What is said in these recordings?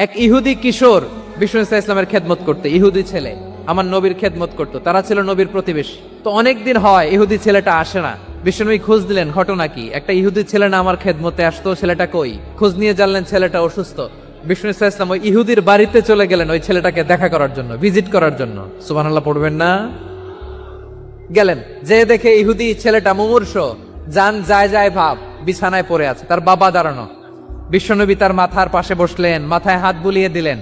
এক ইহুদি কিশোর বিষ্ণু ইসলামের খেদমত করতে, ইহুদি ছেলে আমার নবীর খেদমত করতো, তারা ছিল নবীর প্রতিবেশী। তো অনেকদিন হয় ইহুদি ছেলেটা আসে না। বিষ্ণুনবী খোঁজ দিলেন, ঘটনা কি? একটা ইহুদি ছেলে না আমার খেদমতে আসতো, ছেলেটা কই? খোঁজ নিয়ে জানলেন ছেলেটা অসুস্থ। বিষ্ণু ইসলাম ওই ইহুদির বাড়িতে চলে গেলেন ওই ছেলেটাকে দেখা করার জন্য, ভিজিট করার জন্য। সুবহানাল্লাহ পড়বেন না? গেলেন, যে দেখে ইহুদি ছেলেটা মুমূর্ষ, জান যায় যায় ভাব, বিছানায় পড়ে আছে, তার বাবা দাঁড়ানো। বিশ্বনবী তার মাথার পাশে বসলেন, মাথায় হাত বুলিয়ে দিলেন,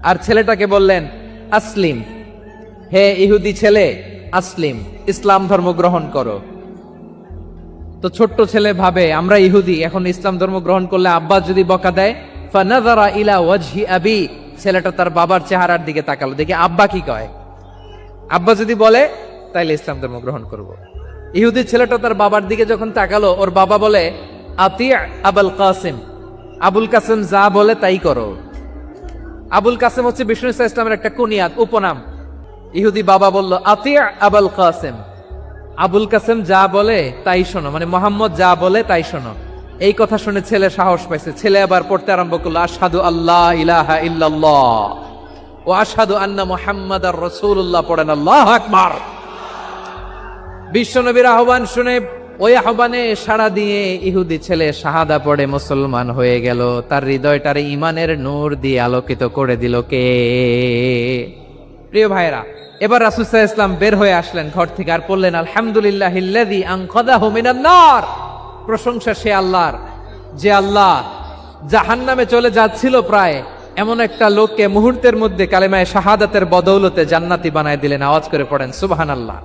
আর ছেলেটাকে বললেন, আসলিম, হে ইহুদি ছেলে, আসলিম, ইসলাম ধর্ম গ্রহণ করো। তো ছোট্ট ছেলে ভাবে আমরা ইহুদি, এখন ইসলাম ধর্ম গ্রহণ করলে আব্বা যদি বকা দেয়। ফানাযারা ইলা ওয়াজহি আবি, ছেলেটা তার বাবার চেহারার দিকে তাকালো, দেখি আব্বা কি কয়। আব্বা যদি বলে তাইলে ইসলাম ধর্ম গ্রহণ করব। ইহুদি ছেলেটা তার বাবার দিকে যখন তাকালো, ওর বাবা বলে, আতি আবুল কাসিম, আবুল কাসিম যা বলে তাই করো। আবুল কাসিম হচ্ছে বিষ্ণু ইসলামের একটা কুনিয়াত, উপনাম। ইহুদি বাবা বলল, আতি আবুল কাসিম, আবুল কাসিম যা বলে তাই শোনো, মানে মোহাম্মদ যা বলে তাই শোনো। এই কথা শুনে ছেলে সাহস পাইছে, ছেলে আবার পড়তে আরম্ভ করলো, আশহাদু আল্লাহ ইলাহা ইল্লাল্লাহ ও আশহাদু আন্না মুহাম্মাদার রাসূলুল্লাহ, পড়েন আল্লাহু আকবার। বিশ্বনবীর আহ্বান শুনে ওই আহ্বানে সাড়া দিয়ে ইহুদি ছেলে শাহাদা পড়ে মুসলমান হয়ে গেল। তার হৃদয়টারে ইমানের নূর দিয়ে আলোকিত করে দিল কে? প্রিয় ভাইরা, এবার রাসূল সাল্লাল্লাহু আলাইহি ওয়াসাল্লাম বের হয়ে আসলেন ঘর থেকে, আর বললেন, আলহামদুলিল্লাহিল্লাযী আনকাযাহু মিনান নার, প্রশংসা সে আল্লাহর, যে আল্লাহ জাহান্নামে চলে যাচ্ছিল প্রায় এমন একটা লোককে মুহূর্তের মধ্যে কালেমায়ে শাহাদাতের বদৌলতে জান্নাতি বানায় দিলেন। আওয়াজ করে পড়েন সুবহানাল্লাহ।